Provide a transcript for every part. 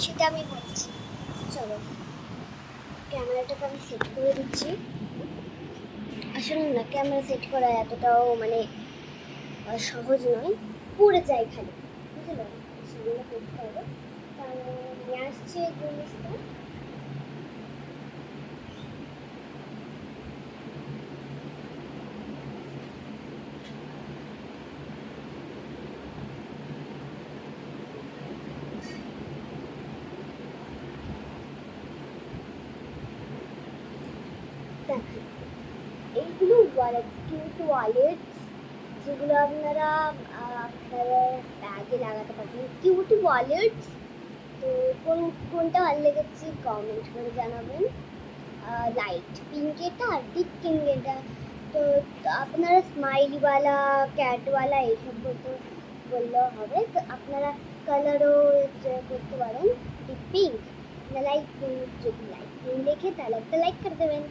সেটা আমি বলছি। চলো ক্যামেরাটাকে আমি সেট করে দিচ্ছি। আসলে না ক্যামেরা সেট করা এতটাও মানে সহজ নয়, পড়ে যায় খালি, বুঝলো? সেগুলো করতে হবে। কারণ নিয়ে আসছে জিনিসটা। দেখেন এইগুলো ওয়ালেট, কিন্তু ওয়ালেট যেগুলো আপনারা আপনারা ব্যাগে লাগাতে পারবেন, কিউটি ওয়ালেটস। তো কোনটা ভালো লেগেছে কমেন্ট করে জানাবেন। লাইট পিঙ্ক এটা আর ডিপ পিঙ্ক এটা। তো আপনারা স্মাইলিওয়ালা ক্যাটওয়ালা এইসব বললেও হবে। তো আপনারা কালারও করতে পারেন, ডিপ পিঙ্ক না লাইট পিঙ্ক। যদি লাইট পিঙ্ক দেখে তাহলে একটা লাইক করে দেবেন,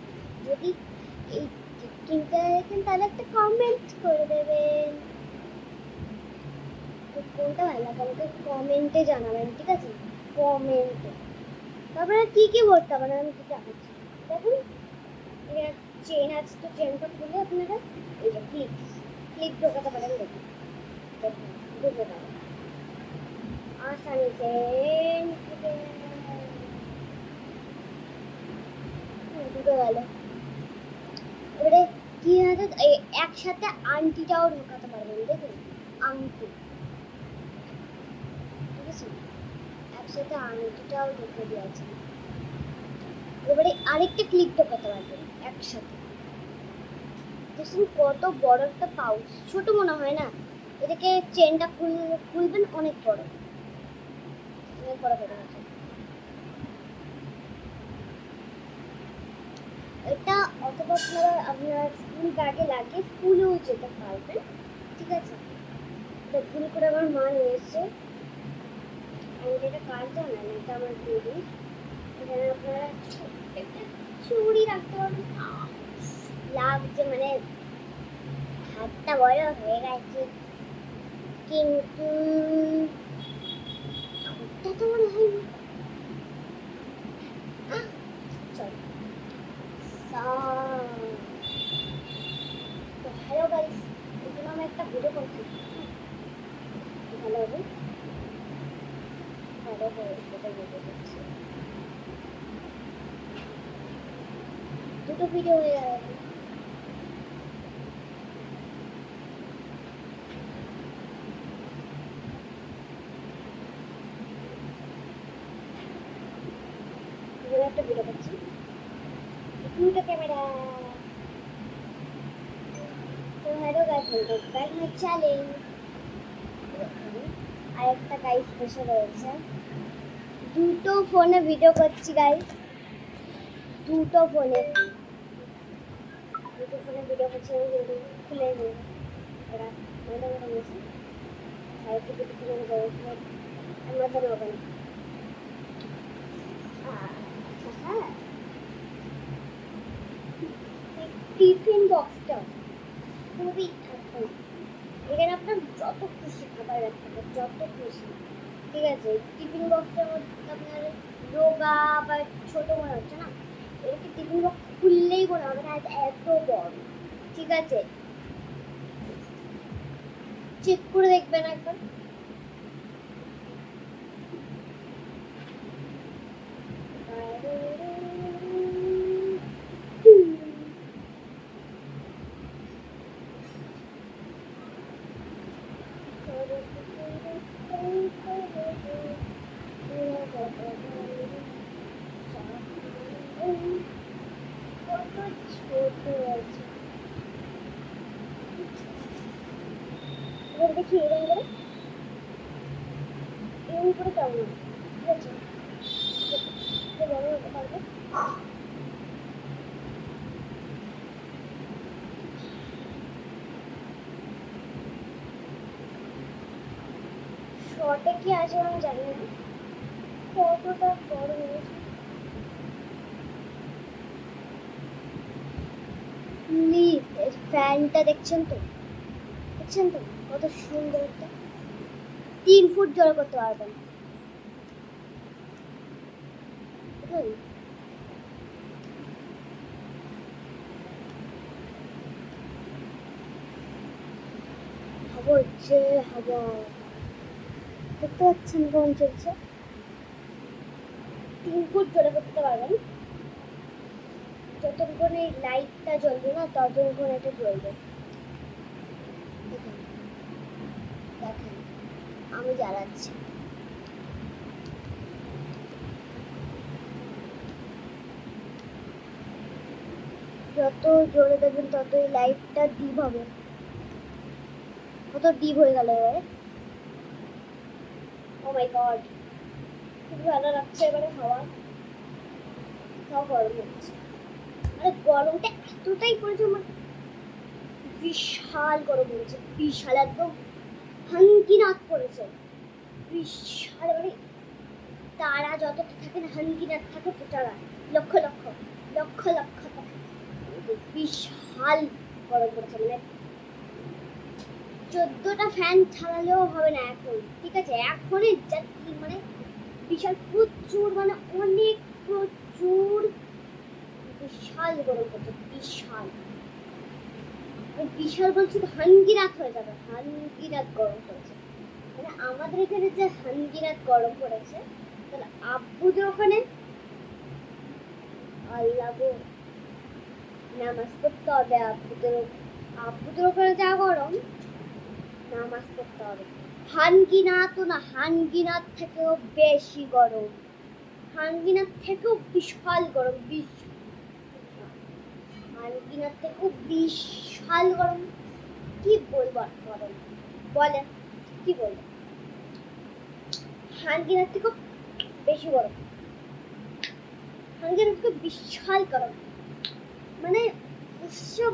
যদি এই ডিপ পিঙ্কটা দেখেন তাহলে একটা কমেন্ট করে দেবেন। তো কোনটা ভালো লাগে আমাকে কমেন্টে জানাবেন, ঠিক আছে? কমেন্টে। তারপরে কী কী করতে পারেন আমি কি দেখাচ্ছি। দেখুন এখানে চেন আছে, তো চেনটা খুলে আপনারা এই যে ক্লিপ ঢোকাতে পারেন। দেখুন দেখুন ঢুকে গেল আসানি চেন, ঢুকে গেল। এবারে কি আছে একসাথে আংটিটাও ঢোকাতে পারবেন। দেখুন আংটি, ঠিক আছে? একসাথে আংটিটাও ঢুকে দিয়েছে। এবারে আরেকটা ক্লিপ ঢোকাতে পারবেন একসাথে। দেখুন কত বড় একটা পাউচ, ছোট মনে হয় না? এটাকে চেনটা খুলবেন, অনেক বড়, অনেক বড় হয়ে গেছে। এটা অথবা আপনারা স্কুল ব্যাগে লাগিয়ে স্কুলেও যেতে পারবেন, ঠিক আছে? এটা ভুল করে আমার মা নিয়ে এসছে। এটা কার জানেন? এটা আমার দিদি। এখানে আপনারা একটা চুড়ি রাখতে পারবেন। লাগছে মানে হাতটা বড় হয়ে গেছে, কিন্তু ঠোঁটটা তো মনে হয় না। তো হ্যালো গাইস, এখানে আমি একটা ভিডিও করছি, ভালো হবে ভালো করে এটা ভিডিও করছি, দুটো ভিডিও হয়ে যাবে। একটা ভিডিও করছি, দুটো ক্যামেরা। তো hello guys, welcome back my channel. আরেকটা গাইস বসে রয়েছে, দুটো ফোনে ভিডিও করছি গাইস, দুটো ফোনে ভিডিও করছি। আমি কিন্তু খুলে নেব ওরা মনে মনে গেছি সাইডে কিছু খুলে নেবো, আমরা তো নেবো না। হ্যাঁ, টিফিন বক্সটা খুবই এখানে আপনার যত খুশি খাবার রাখতে পারেন, যত খুশি, ঠিক আছে? টিফিন বক্সের মধ্যে আপনার রোগা বা ছোট মনে হচ্ছে না, এটাকে টিফিন বক্স খুললেই মনে হবে না এত বড়, ঠিক আছে? চেক করে দেখবেন একবার। কত ছোট আছে, এবার দেখি এরকম করে কেমন, ঠিক আছে? বড় হতে পারবে। শর্টে কি আছে আমি জানি না, কতটা বড় হয়েছে। ফ্যানটা দেখছেন তো, দেখছেন তো কত সুন্দর, 3 ফুট জড়ো করতে পারবেন। দেখেন হাওয়া হচ্ছে, হাওয়া দেখতে পাচ্ছেন কেমন চলছে। 3 ফুট জোরে করতে পারবেন, যতক্ষণ এই লাইটটা জ্বলবে না ততক্ষণ এটা জ্বলবে। দেখেন দেখেন আমি জ্বালাচ্ছি। যত জোরে দেবেন ততই লাইটটা ডিপ হবে। কত ডিপ হয়ে গেল এবারে। ও মাই গড, খুব ভালো লাগছে এবারে হাওয়া। তাও গরম হচ্ছে, মানে গরমটা এতটাই পড়েছে, মানে বিশাল গরম হয়েছে, বিশাল একদম হাঙ্কিনাথ পড়েছে, বিশাল। মানে তারা যতটা থাকে না হাঙ্কিনাথ থাকে তারা লক্ষ লক্ষ লক্ষ লক্ষ থাকে। বিশাল গরম পড়েছে, মানে 14টা ফ্যান চালালেও হবে না এখন, ঠিক আছে? এখনই মানে বিশাল প্রচুর, মানে অনেক প্রচুর বিশাল গরম পড়ছে, বিশাল। বিশাল বলছি তো হাঙ্গিনাথ হয়ে যাবে, হাঙ্গিনাথ গরম পড়েছে। মানে আমাদের এখানে যে হাঙ্গিনাথ গরম পড়েছে, তাহলে আব্বুদের ওখানে আল্লাহ গো, নামাজ পড়তে হবে। আব্বুদের ওখানে যা গরম, নামাজ পড়তে হবে। হাঙ্গিনাথ না, হাঙ্গিনাথ থেকেও বেশি গরম, হাঙ্গিনাথ থেকেও বিশাল গরম, হাঙ্গিনাথ থেকেও বিশাল গরম। কি বলবো গরম, বলেন কি বলবো? হাঙ্গিনাথ থেকেও বেশি গরম, হাঙ্গিনাথ থেকে বিশাল গরম, মানে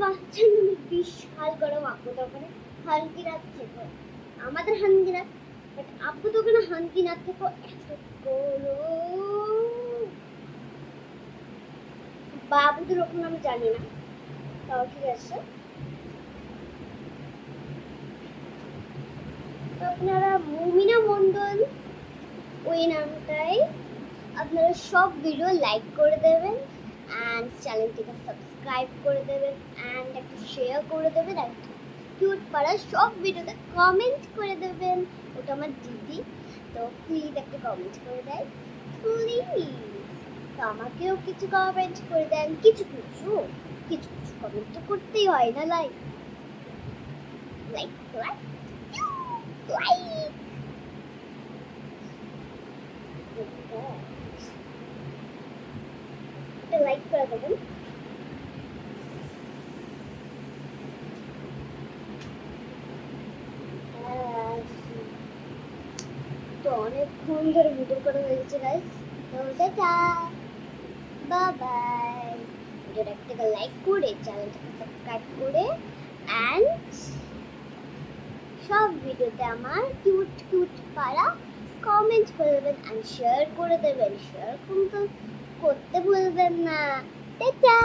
বাচ্চার মানে বিশাল গরম আপুদের ওখানে হাঙ্গিনাথ থেকে। আমাদের হাঙ্গিনাথ, বাট আপুদের ওখানে হাঙ্গিনাথ থেকে এত গরম। বাবুদের ওখানে আমি জানি না, তাও ঠিক আছে। আপনারা মুমিনা মন্ডল ওই নামটাই আপনারা সব ভিডিও লাইক করে দেবেন, অ্যান্ড চ্যানেলটিকে সাবস্ক্রাইব করে দেবেন, অ্যান্ড একটা শেয়ার করে দেবেন, আর কিউট পাড়া সব ভিডিওতে কমেন্ট করে দেবেন। ওটা আমার দিদি, তো প্লিজ একটা কমেন্ট করে দেয় প্লিজ। তো আমাকেও কিছু কমেন্ট করে দেন, কিছু কিছু কিছু কিছু কমেন্ট তো করতেই হয় না। লাইক লাইক লাইক লাইক একটা লাইক করে দেবেন। তো অনেকক্ষণ ধরে ভিডিও করা হয়েছে গাইস, তো টাটা, বাই বাই। ভিডিওটা একটা লাইক করে চ্যানেলটাকে সাবস্ক্রাইব করে, অ্যান্ড সব ভিডিওতে আমার কিউট কিউট পাড়া কমেন্ট করে দেবেন, অ্যান্ড শেয়ার করে দেবেন। শেয়ার কিন্তু করতে ভুলবেন না। টাটা।